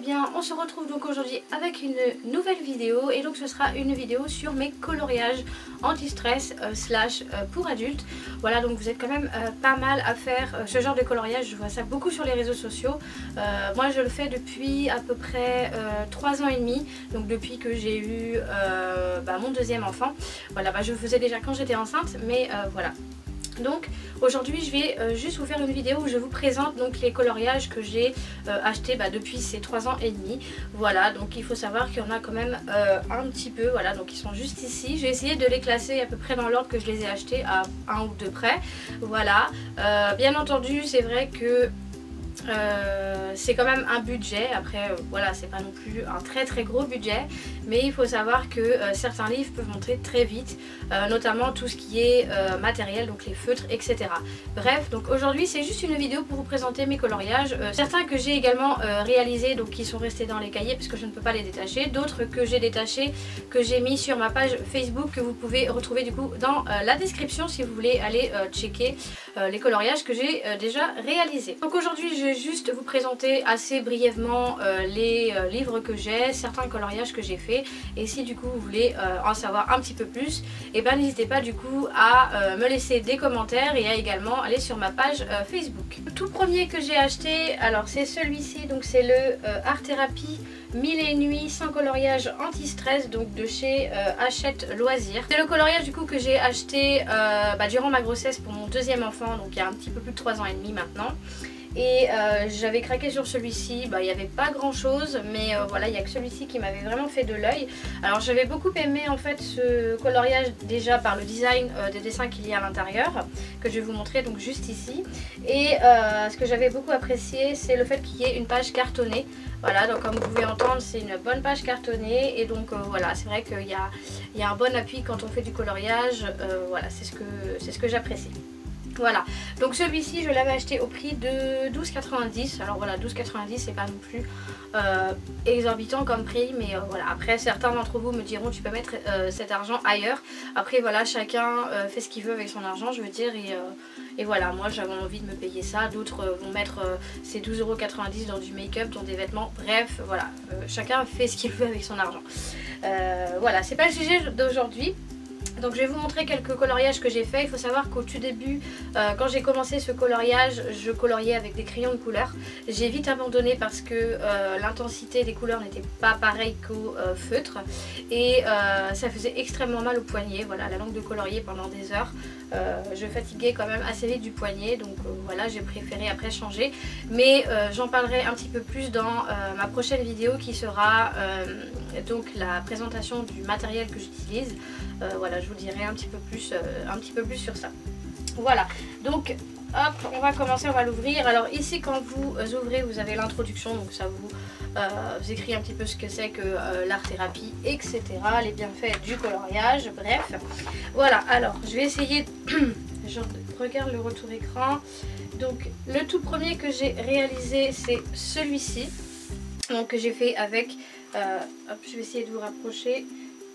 bien, on se retrouve donc aujourd'hui avec une nouvelle vidéo et donc ce sera une vidéo sur mes coloriages anti-stress slash pour adultes. Voilà, donc vous êtes quand même pas mal à faire ce genre de coloriage, je vois ça beaucoup sur les réseaux sociaux. Moi je le fais depuis à peu près 3 ans et demi, donc depuis que j'ai eu mon deuxième enfant. Voilà, je le faisais déjà quand j'étais enceinte, mais voilà. Donc aujourd'hui je vais juste vous faire une vidéo où je vous présente donc les coloriages que j'ai achetés depuis ces 3 ans et demi. Voilà, donc il faut savoir qu'il y en a quand même un petit peu, voilà, donc ils sont juste ici. J'ai essayé de les classer à peu près dans l'ordre que je les ai achetés, à un ou deux près. Voilà, bien entendu c'est vrai que c'est quand même un budget. Après voilà, c'est pas non plus un très gros budget, mais il faut savoir que certains livres peuvent monter très vite, notamment tout ce qui est matériel, donc les feutres, etc. Bref, donc aujourd'hui c'est juste une vidéo pour vous présenter mes coloriages, certains que j'ai également réalisés, donc qui sont restés dans les cahiers parce que je ne peux pas les détacher, d'autres que j'ai détachés, que j'ai mis sur ma page Facebook, que vous pouvez retrouver du coup dans la description si vous voulez aller checker les coloriages que j'ai déjà réalisés. Donc aujourd'hui je vais juste vous présenter assez brièvement les livres que j'ai, certains coloriages que j'ai fait, et si du coup vous voulez en savoir un petit peu plus, et ben n'hésitez pas du coup à me laisser des commentaires et à également aller sur ma page Facebook. Le tout premier que j'ai acheté, alors c'est celui-ci, donc c'est le Art Thérapie 1000 nuits sans coloriage anti-stress, donc de chez Hachette Loisirs. C'est le coloriage du coup que j'ai acheté durant ma grossesse pour mon deuxième enfant, donc il y a un petit peu plus de 3 ans et demi maintenant. Et j'avais craqué sur celui-ci, il n'y avait pas grand chose, mais voilà, il n'y a que celui-ci qui m'avait vraiment fait de l'œil. Alors j'avais beaucoup aimé en fait ce coloriage déjà par le design des dessins qu'il y a à l'intérieur, que je vais vous montrer donc juste ici. Et ce que j'avais beaucoup apprécié, c'est le fait qu'il y ait une page cartonnée. Voilà, donc comme vous pouvez entendre, c'est une bonne page cartonnée, et donc voilà, c'est vrai qu'il y a un bon appui quand on fait du coloriage. Voilà, c'est ce que j'apprécie. Voilà, donc celui-ci je l'avais acheté au prix de 12,90. Alors voilà, 12,90 c'est pas non plus exorbitant comme prix, mais voilà, après certains d'entre vous me diront tu peux mettre cet argent ailleurs. Après voilà, chacun fait ce qu'il veut avec son argent, je veux dire, et voilà, moi j'avais envie de me payer ça, d'autres vont mettre ces 12,90 € dans du make-up, dans des vêtements, bref voilà, chacun fait ce qu'il veut avec son argent. Voilà, c'est pas le sujet d'aujourd'hui. Donc je vais vous montrer quelques coloriages que j'ai fait. Il faut savoir qu'au tout début, quand j'ai commencé ce coloriage, je coloriais avec des crayons de couleur. J'ai vite abandonné parce que l'intensité des couleurs n'était pas pareille qu'au feutre. Et ça faisait extrêmement mal au poignet. Voilà, la langue de colorier pendant des heures. Je fatiguais quand même assez vite du poignet. Donc voilà, j'ai préféré après changer. Mais j'en parlerai un petit peu plus dans ma prochaine vidéo qui sera donc la présentation du matériel que j'utilise. Voilà, je vous dirai un petit peu plus sur ça. Voilà, donc hop, on va commencer, on va l'ouvrir. Alors ici quand vous ouvrez, vous avez l'introduction, donc ça vous écrit un petit peu ce que c'est que l'art thérapie, etc. Les bienfaits du coloriage, bref. Voilà, alors je vais essayer, je regarde le retour écran. Donc le tout premier que j'ai réalisé, c'est celui-ci, donc que j'ai fait avec, hop, je vais essayer de vous rapprocher,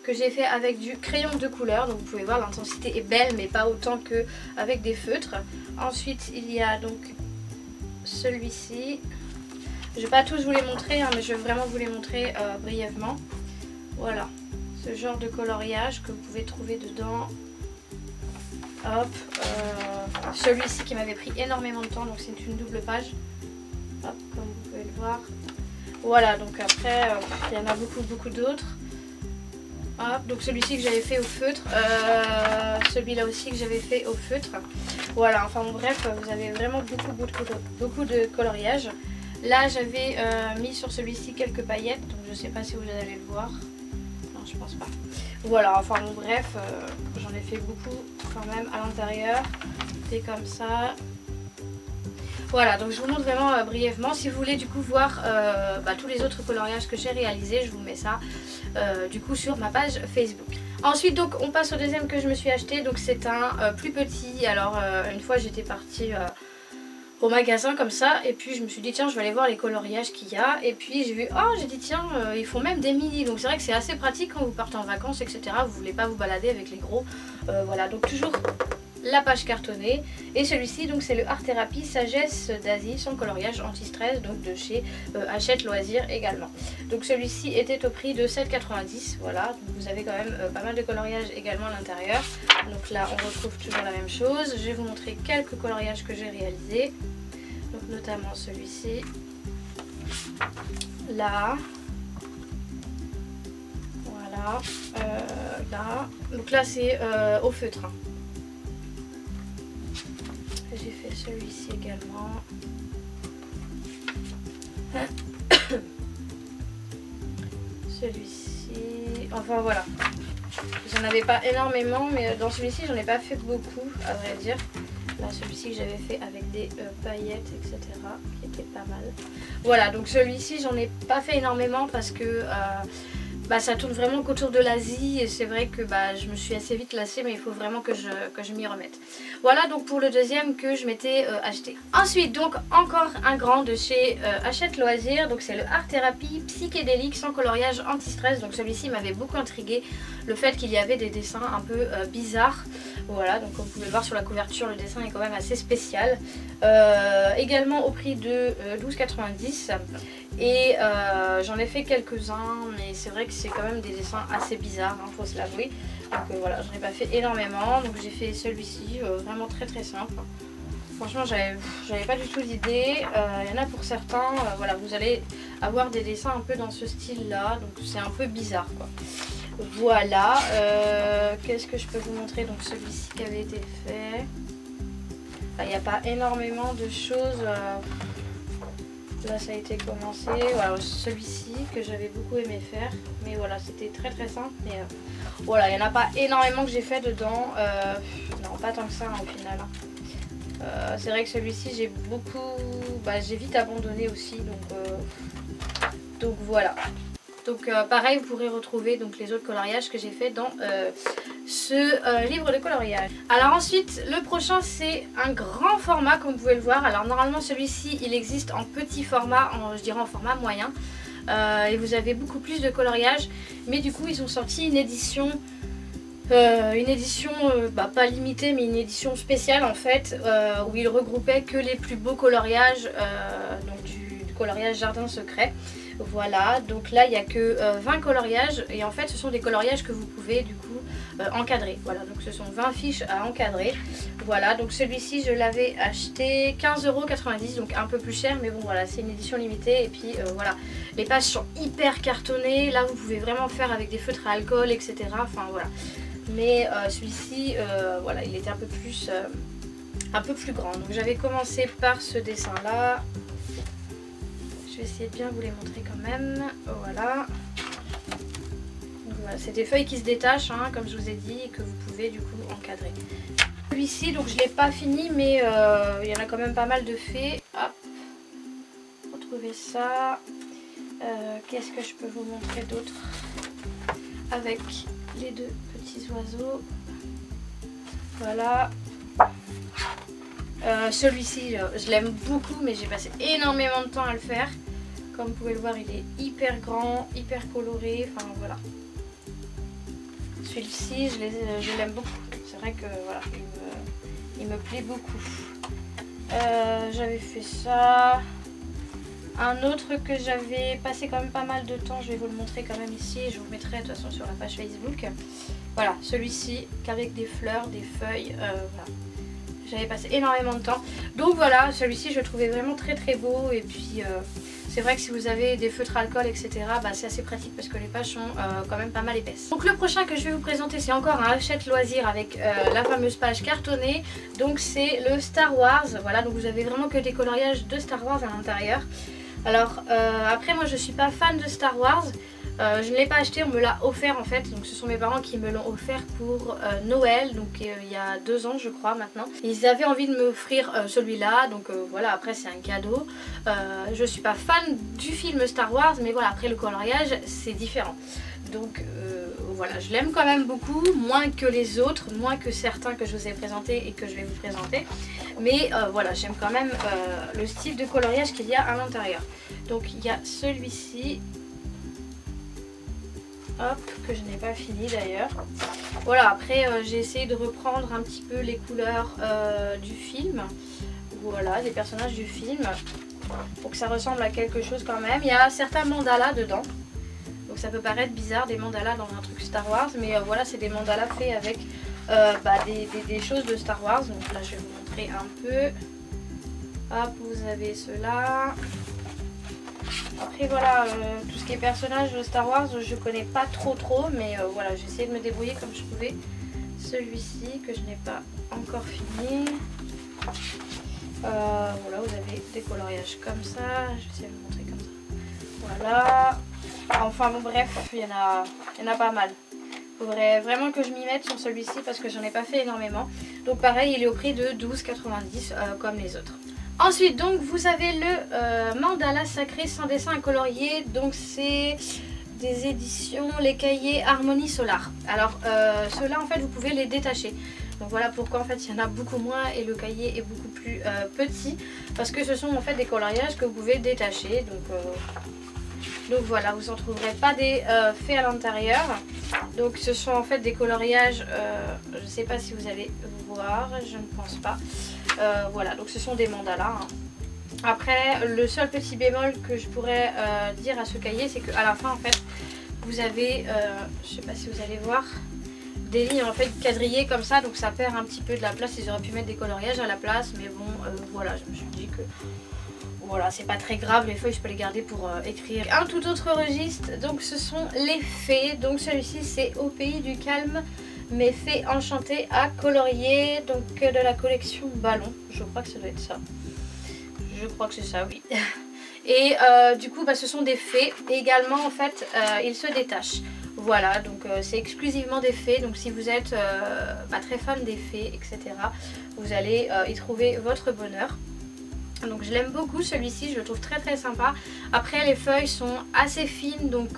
que j'ai fait avec du crayon de couleur. Donc vous pouvez voir, l'intensité est belle mais pas autant que avec des feutres. Ensuite il y a donc celui-ci, je vais pas tous vous les montrer mais je vais vraiment vous les montrer brièvement. Voilà, ce genre de coloriage que vous pouvez trouver dedans. Hop, celui-ci qui m'avait pris énormément de temps, donc c'est une double page. Hop, comme vous pouvez le voir. Voilà, donc après il y en a beaucoup d'autres. Hop, donc celui-ci que j'avais fait au feutre, celui-là aussi que j'avais fait au feutre. Voilà, enfin bon, bref, vous avez vraiment beaucoup de coloriage. Là j'avais mis sur celui-ci quelques paillettes, donc je sais pas si vous allez le voir. Non, je pense pas. Voilà, enfin bon, bref, j'en ai fait beaucoup quand même à l'intérieur. C'est comme ça. Voilà, donc je vous montre vraiment brièvement. Si vous voulez du coup voir tous les autres coloriages que j'ai réalisés, je vous mets ça du coup sur ma page Facebook. Ensuite donc on passe au deuxième que je me suis acheté. Donc c'est un plus petit. Alors une fois j'étais partie au magasin comme ça, et puis je me suis dit tiens, je vais aller voir les coloriages qu'il y a, et puis j'ai vu, oh j'ai dit tiens, ils font même des mini, donc c'est vrai que c'est assez pratique quand vous partez en vacances, etc. Vous voulez pas vous balader avec les gros. Voilà, donc toujours la page cartonnée. Et celui-ci donc c'est le Art Therapy Sagesse d'Asie sans coloriage anti-stress, donc de chez Hachette Loisirs également. Donc celui-ci était au prix de 7,90 €. Voilà, donc vous avez quand même pas mal de coloriage également à l'intérieur. Donc là on retrouve toujours la même chose. Je vais vous montrer quelques coloriages que j'ai réalisés. Donc notamment celui-ci. Là. Voilà. Là. Donc là c'est au feutre. Hein. J'ai fait celui-ci également. Celui-ci. Enfin voilà. J'en avais pas énormément, mais dans celui-ci j'en ai pas fait beaucoup à vrai dire. Là celui-ci que j'avais fait avec des paillettes etc. qui était pas mal. Voilà, donc celui-ci j'en ai pas fait énormément parce que ça tourne vraiment qu'autour de l'Asie et c'est vrai que je me suis assez vite lassée, mais il faut vraiment que je m'y remette. Voilà donc pour le deuxième que je m'étais acheté. Ensuite donc encore un grand de chez Hachette Loisirs, donc c'est le Art Therapy Psychédélique sans coloriage anti-stress. Donc celui-ci m'avait beaucoup intrigué, le fait qu'il y avait des dessins un peu bizarres. Voilà, donc comme vous pouvez le voir sur la couverture, le dessin est quand même assez spécial. Également au prix de 12,90 €. Et j'en ai fait quelques-uns, mais c'est vrai que c'est quand même des dessins assez bizarres, hein, faut se l'avouer. Donc voilà, j'en ai pas fait énormément. Donc j'ai fait celui-ci, vraiment très très simple. Franchement, j'avais pas du tout d'idée. Il y en a pour certains, voilà, vous allez avoir des dessins un peu dans ce style-là. Donc c'est un peu bizarre, quoi. Voilà. Qu'est-ce que je peux vous montrer? Donc celui-ci qui avait été fait. Il n'y a pas énormément de choses. Là ça a été commencé. Voilà, celui-ci que j'avais beaucoup aimé faire. Mais voilà, c'était très très simple. Mais voilà, il n'y en a pas énormément que j'ai fait dedans. Non, pas tant que ça hein, au final. C'est vrai que celui-ci j'ai beaucoup. J'ai vite abandonné aussi. Donc voilà. Donc pareil, vous pourrez retrouver donc, les autres coloriages que j'ai fait dans ce livre de coloriage. Alors ensuite, le prochain c'est un grand format comme vous pouvez le voir. Alors normalement celui-ci il existe en petit format, je dirais en format moyen. Et vous avez beaucoup plus de coloriage. Mais du coup ils ont sorti une édition pas limitée mais une édition spéciale en fait. Où ils regroupaient que les plus beaux coloriages donc du coloriage jardin secret. Voilà, donc là il n'y a que 20 coloriages et en fait ce sont des coloriages que vous pouvez du coup encadrer. Voilà, donc ce sont 20 fiches à encadrer. Voilà, donc celui-ci je l'avais acheté 15,90 €, donc un peu plus cher, mais bon voilà, c'est une édition limitée. Et puis voilà, les pages sont hyper cartonnées. Là vous pouvez vraiment faire avec des feutres à alcool, etc. Enfin voilà, mais celui-ci, voilà, il était un peu plus grand. Donc j'avais commencé par ce dessin-là. Je vais essayer de bien vous les montrer quand même. Voilà. Voilà, c'est des feuilles qui se détachent, hein, comme je vous ai dit, et que vous pouvez du coup encadrer. Celui-ci, donc je ne l'ai pas fini, mais il y en a quand même pas mal de faits. Hop, retrouvez ça. Qu'est-ce que je peux vous montrer d'autre? Avec les deux petits oiseaux. Voilà. Celui-ci, je l'aime beaucoup, mais j'ai passé énormément de temps à le faire. Comme vous pouvez le voir, il est hyper grand, hyper coloré, enfin voilà. Celui-ci, je l'aime beaucoup. C'est vrai que voilà, il me plaît beaucoup. J'avais fait ça. Un autre que j'avais passé quand même pas mal de temps, je vais vous le montrer quand même ici. Je vous mettrai de toute façon sur la page Facebook. Voilà, celui-ci, qu'avec des fleurs, des feuilles, voilà. J'avais passé énormément de temps. Donc voilà, celui-ci je le trouvais vraiment très très beau. Et puis c'est vrai que si vous avez des feutres alcool etc, c'est assez pratique parce que les pages sont quand même pas mal épaisses. Donc le prochain que je vais vous présenter c'est encore un Hachette Loisirs avec la fameuse page cartonnée. Donc c'est le Star Wars. Voilà, donc vous avez vraiment que des coloriages de Star Wars à l'intérieur. Alors après moi je suis pas fan de Star Wars. Je ne l'ai pas acheté, on me l'a offert en fait, donc ce sont mes parents qui me l'ont offert pour Noël, donc il y a 2 ans je crois maintenant. Ils avaient envie de m'offrir celui-là, donc voilà, après c'est un cadeau. Je suis pas fan du film Star Wars, mais voilà, après le coloriage c'est différent. Donc voilà, je l'aime quand même beaucoup, moins que les autres, moins que certains que je vous ai présentés et que je vais vous présenter. Mais voilà, j'aime quand même le style de coloriage qu'il y a à l'intérieur. Donc il y a celui-ci. hop, que je n'ai pas fini d'ailleurs. Voilà, après j'ai essayé de reprendre un petit peu les couleurs du film. Voilà, des personnages du film, pour que ça ressemble à quelque chose quand même. Il y a certains mandalas dedans, donc ça peut paraître bizarre des mandalas dans un truc Star Wars, mais voilà, c'est des mandalas faits avec des choses de Star Wars. Donc là je vais vous montrer un peu. Hop, vous avez cela. Après voilà, tout ce qui est personnage de Star Wars je connais pas trop, mais voilà, j'ai essayé de me débrouiller comme je pouvais. Celui-ci que je n'ai pas encore fini. Voilà, vous avez des coloriages comme ça. Je vais essayer de vous montrer comme ça. Voilà. Enfin bon, bref, il y en a pas mal. Il faudrait vraiment que je m'y mette sur celui-ci parce que j'en ai pas fait énormément. Donc pareil, il est au prix de 12,90 comme les autres. Ensuite, donc vous avez le mandala sacré sans dessin et colorié. Donc c'est des éditions Les Cahiers Harmonie Solar. Alors ceux-là en fait vous pouvez les détacher. Donc voilà pourquoi en fait il y en a beaucoup moins et le cahier est beaucoup plus petit. Parce que ce sont en fait des coloriages que vous pouvez détacher. Donc voilà, vous n'en trouverez pas des faits à l'intérieur. Donc ce sont en fait des coloriages, je ne sais pas si vous allez voir, je ne pense pas. Voilà, donc ce sont des mandalas. Hein. Après, le seul petit bémol que je pourrais dire à ce cahier, c'est qu'à la fin en fait, vous avez, je ne sais pas si vous allez voir, des lignes en fait quadrillées comme ça, donc ça perd un petit peu de la place. Ils auraient pu mettre des coloriages à la place, mais bon, voilà, je me suis dit que voilà, c'est pas très grave, les feuilles je peux les garder pour écrire. Un tout autre registre, donc ce sont les fées. Donc celui-ci c'est Au pays du calme, mes fées enchantées à colorier, donc de la collection Ballon. Je crois que ça doit être ça. Je crois que c'est ça, oui. Et du coup ce sont des fées. Et également en fait ils se détachent. Voilà, donc c'est exclusivement des fées. Donc si vous êtes très fan des fées, etc., vous allez y trouver votre bonheur. Donc je l'aime beaucoup celui-ci, je le trouve très très sympa. Après les feuilles sont assez fines, donc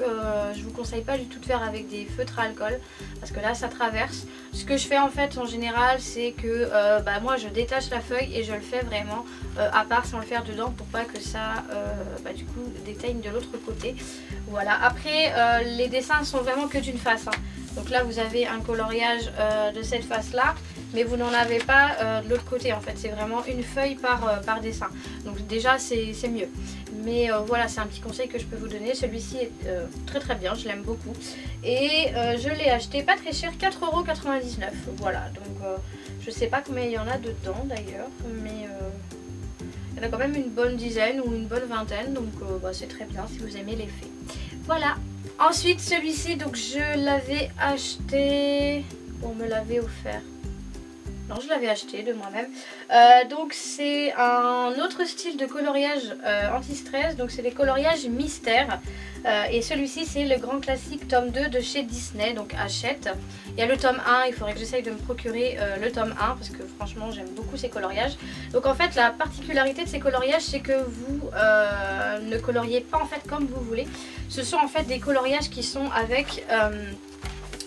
je vous conseille pas du tout de faire avec des feutres à alcool parce que là ça traverse. Ce que je fais en fait en général, c'est que moi je détache la feuille et je le fais vraiment à part sans le faire dedans pour pas que ça du coup déteigne de l'autre côté. Voilà, après les dessins sont vraiment que d'une face. Hein. Donc là vous avez un coloriage de cette face là, mais vous n'en avez pas de l'autre côté en fait, c'est vraiment une feuille par dessin. Donc déjà c'est mieux. Mais voilà, c'est un petit conseil que je peux vous donner. Celui-ci est très très bien, je l'aime beaucoup. Et je l'ai acheté pas très cher, 4,99 €. Voilà, donc je sais pas combien il y en a dedans d'ailleurs, mais il y en a quand même une bonne dizaine ou une bonne vingtaine. Donc c'est très bien si vous aimez les fées. Voilà. Ensuite celui-ci, donc je l'avais acheté, on me l'avait offert. Non, je l'avais acheté de moi-même. Donc c'est un autre style de coloriage anti-stress. Donc c'est des coloriages mystères. Et celui-ci c'est le grand classique tome 2 de chez Disney. Donc Hachette. Il y a le tome 1. Il faudrait que j'essaye de me procurer le tome 1. Parce que franchement j'aime beaucoup ces coloriages. Donc en fait la particularité de ces coloriages, c'est que vous ne coloriez pas en fait comme vous voulez. Ce sont en fait des coloriages qui sont avec...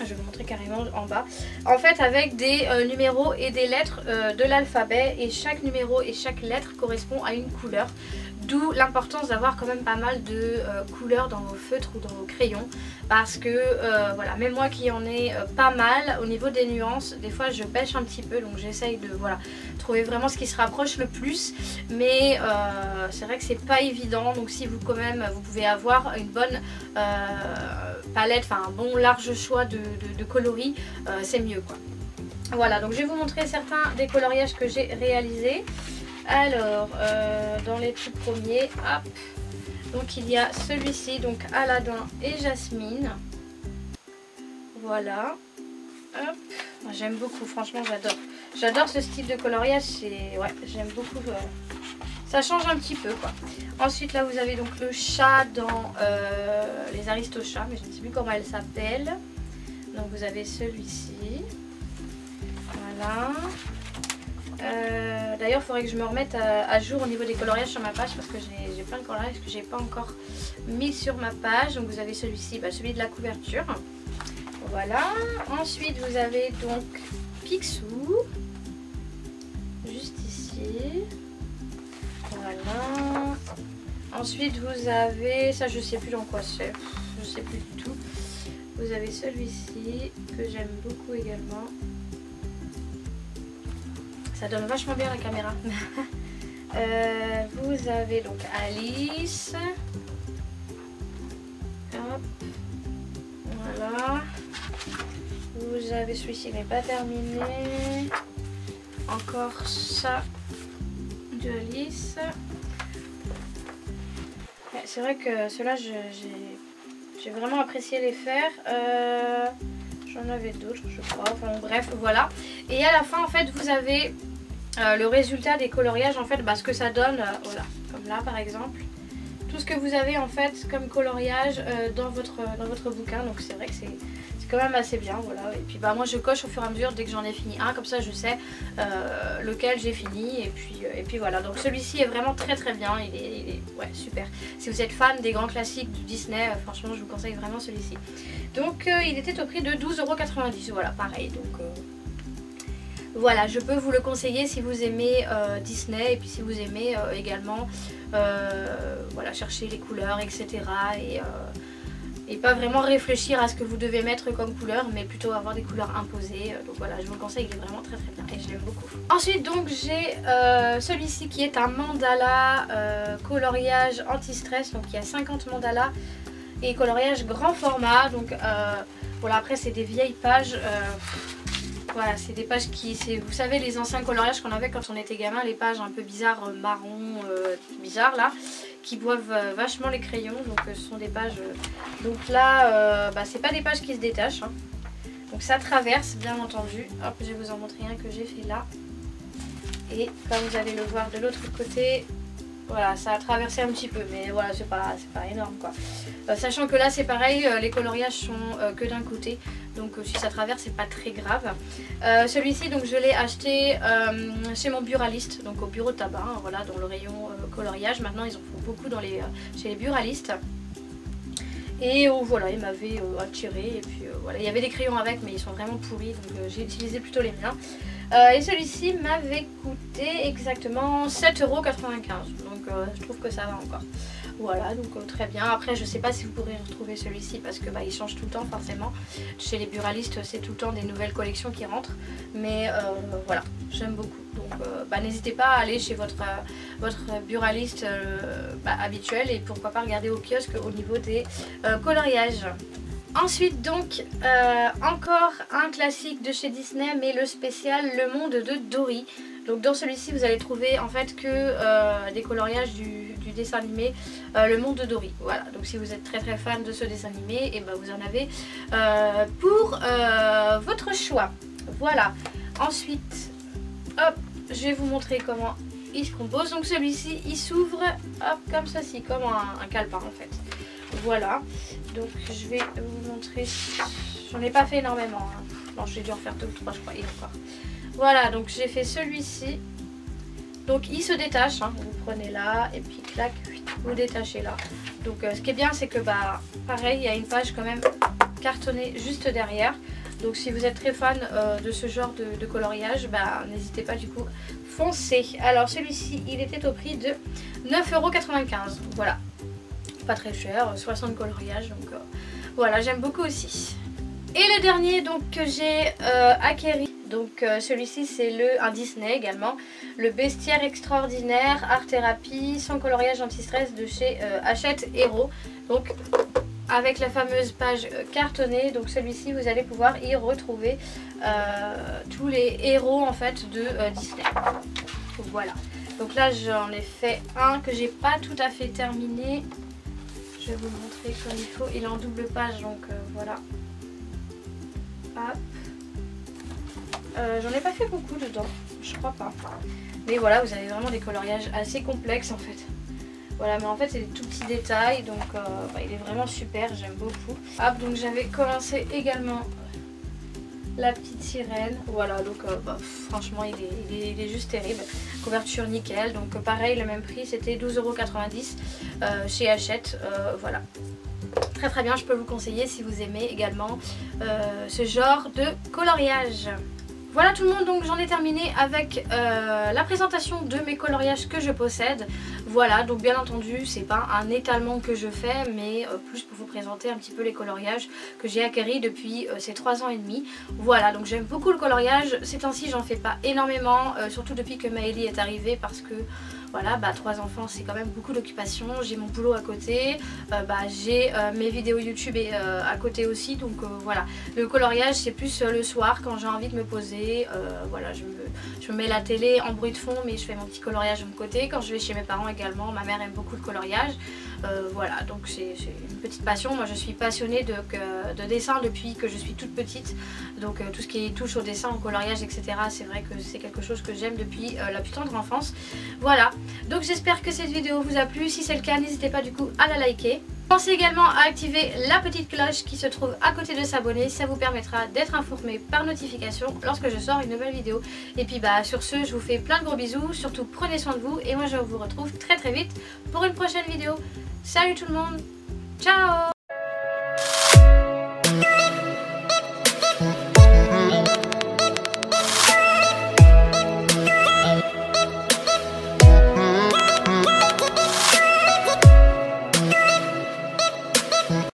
je vais vous montrer carrément en bas. En fait avec des numéros et des lettres de l'alphabet. Et chaque numéro et chaque lettre correspond à une couleur. D'où l'importance d'avoir quand même pas mal de couleurs dans vos feutres ou dans vos crayons. Parce que voilà, même moi qui en ai pas mal au niveau des nuances, des fois je pêche un petit peu. Donc j'essaye de trouver vraiment ce qui se rapproche le plus. Mais c'est vrai que c'est pas évident. Donc si vous quand même vous pouvez avoir une bonne palette, enfin un bon large choix de coloris, c'est mieux quoi. Voilà, donc je vais vous montrer certains des coloriages que j'ai réalisés. Alors dans les tout premiers, hop, donc il y a celui-ci, donc Aladdin et Jasmine. Voilà, hop, j'aime beaucoup, franchement j'adore ce style de coloriage, ouais, j'aime beaucoup, ça change un petit peu quoi. Ensuite là vous avez donc le chat dans les Aristochats, mais je ne sais plus comment elle s'appelle. Donc vous avez celui-ci, voilà. D'ailleurs il faudrait que je me remette à jour au niveau des coloriages sur ma page, parce que j'ai plein de coloriages que j'ai pas encore mis sur ma page. Donc vous avez celui-ci, celui de la couverture, voilà. Ensuite vous avez donc Picsou, juste ici, voilà. Ensuite vous avez, ça je sais plus dans quoi c'est, je sais plus du tout. Vous avez celui-ci que j'aime beaucoup également. Ça donne vachement bien la caméra. Vous avez donc Alice. Hop. Voilà. Vous avez celui-ci mais pas terminé. Encore ça de Alice. Ouais, c'est vrai que ceux-là j'ai vraiment apprécié les faire. J'en avais d'autres je crois. Enfin bref voilà. Et à la fin en fait vous avez le résultat des coloriages en fait, ce que ça donne, voilà, comme là par exemple. Tout ce que vous avez en fait comme coloriage dans votre bouquin, donc c'est vrai que c'est quand même assez bien, voilà. Et puis moi je coche au fur et à mesure dès que j'en ai fini un, comme ça je sais lequel j'ai fini et puis voilà. Donc celui-ci est vraiment très très bien, il est ouais, super. Si vous êtes fan des grands classiques du Disney, franchement je vous conseille vraiment celui-ci. Donc il était au prix de 12,90 €, voilà pareil, donc voilà, je peux vous le conseiller si vous aimez Disney et puis si vous aimez également voilà, chercher les couleurs, etc. Et pas vraiment réfléchir à ce que vous devez mettre comme couleur, mais plutôt avoir des couleurs imposées. Donc voilà, je vous le conseille, il est vraiment très très bien et je l'aime beaucoup. Ensuite donc j'ai celui-ci qui est un mandala coloriage anti-stress, donc il y a 50 mandalas et coloriage grand format. Donc voilà, après c'est des vieilles pages. Voilà, c'est des pages qui, vous savez les anciens coloriages qu'on avait quand on était gamin, les pages un peu bizarres, marron, bizarres là, qui boivent vachement les crayons, donc ce sont des pages, donc là, c'est pas des pages qui se détachent, hein. Donc ça traverse bien entendu, hop je vais vous en montrer un que j'ai fait là, et comme vous allez le voir de l'autre côté, voilà, ça a traversé un petit peu, mais voilà, c'est pas énorme quoi. Sachant que là c'est pareil, les coloriages sont que d'un côté, donc si ça traverse c'est pas très grave. Celui-ci donc je l'ai acheté chez mon buraliste, donc au bureau de tabac, hein, voilà, dans le rayon coloriage. Maintenant ils en font beaucoup chez les buralistes. Et voilà, il m'avait attiré, et puis voilà, il y avait des crayons avec mais ils sont vraiment pourris, donc j'ai utilisé plutôt les miens. Et celui-ci m'avait coûté exactement 7,95 €, donc je trouve que ça va encore. Voilà, donc très bien. Après je sais pas si vous pourrez retrouver celui-ci parce que il change tout le temps forcément. Chez les buralistes c'est tout le temps des nouvelles collections qui rentrent. Mais voilà, j'aime beaucoup. Donc n'hésitez pas à aller chez votre buraliste habituel et pourquoi pas regarder au kiosque au niveau des coloriages. Ensuite donc encore un classique de chez Disney, mais le spécial Le Monde de Dory. Donc dans celui-ci vous allez trouver en fait que des coloriages du dessin animé Le Monde de Dory. Voilà, donc si vous êtes très très fan de ce dessin animé, et vous en avez pour votre choix. Voilà, ensuite hop, je vais vous montrer comment il se compose. Donc celui-ci il s'ouvre hop comme ceci, comme un calepin en fait. Voilà, donc je vais vous montrer, j'en ai pas fait énormément, hein. Non, j'ai dû en faire 2 ou 3 je crois, et encore. Voilà, donc j'ai fait celui-ci, donc il se détache, hein. Vous prenez là et puis clac, vous détachez là. Donc ce qui est bien c'est que pareil, il y a une page quand même cartonnée juste derrière. Donc si vous êtes très fan de ce genre de coloriage, n'hésitez pas du coup, foncez. Alors celui-ci il était au prix de 9,95 €, voilà. Pas très cher, 60 coloriages, donc voilà, j'aime beaucoup aussi. Et le dernier donc que j'ai acquéri, donc celui-ci c'est un Disney également, le Bestiaire Extraordinaire Art Thérapie sans coloriage anti-stress de chez Hachette Héros. Donc avec la fameuse page cartonnée, donc celui-ci vous allez pouvoir y retrouver tous les héros en fait de Disney. Voilà, donc là j'en ai fait un que j'ai pas tout à fait terminé. Je vais vous le montrer comme il faut. Il est en double page, donc voilà. Hop. J'en ai pas fait beaucoup dedans, je crois pas. Mais voilà, vous avez vraiment des coloriages assez complexes en fait. Voilà, mais en fait c'est des tout petits détails, donc il est vraiment super, j'aime beaucoup. Hop, donc j'avais commencé également la petite sirène. Voilà, donc franchement il est juste terrible. Couverture nickel, donc pareil, le même prix, c'était 12,90 € chez Hachette. Voilà, très très bien, je peux vous conseiller si vous aimez également ce genre de coloriage. Voilà tout le monde, donc j'en ai terminé avec la présentation de mes coloriages que je possède. Voilà, donc bien entendu c'est pas un étalement que je fais, mais plus pour vous présenter un petit peu les coloriages que j'ai acquéris depuis ces 3 ans et demi. Voilà, donc j'aime beaucoup le coloriage. Ces temps-ci j'en fais pas énormément, surtout depuis que Maëlie est arrivée, parce que voilà, 3 enfants c'est quand même beaucoup d'occupation. J'ai mon boulot à côté, j'ai mes vidéos YouTube à côté aussi, donc voilà. Le coloriage c'est plus le soir quand j'ai envie de me poser, voilà, je me mets la télé en bruit de fond, mais je fais mon petit coloriage de mon côté. Quand je vais chez mes parents également, ma mère aime beaucoup le coloriage, voilà, donc c'est une petite passion. Moi je suis passionnée de dessin depuis que je suis toute petite, donc tout ce qui touche au dessin, au coloriage, etc. c'est vrai que c'est quelque chose que j'aime depuis la plus tendre enfance. Voilà, donc j'espère que cette vidéo vous a plu. Si c'est le cas, n'hésitez pas du coup à la liker. Pensez également à activer la petite cloche qui se trouve à côté de s'abonner, ça vous permettra d'être informé par notification lorsque je sors une nouvelle vidéo. Et puis sur ce, je vous fais plein de gros bisous, surtout prenez soin de vous et moi je vous retrouve très vite pour une prochaine vidéo. Salut tout le monde, ciao!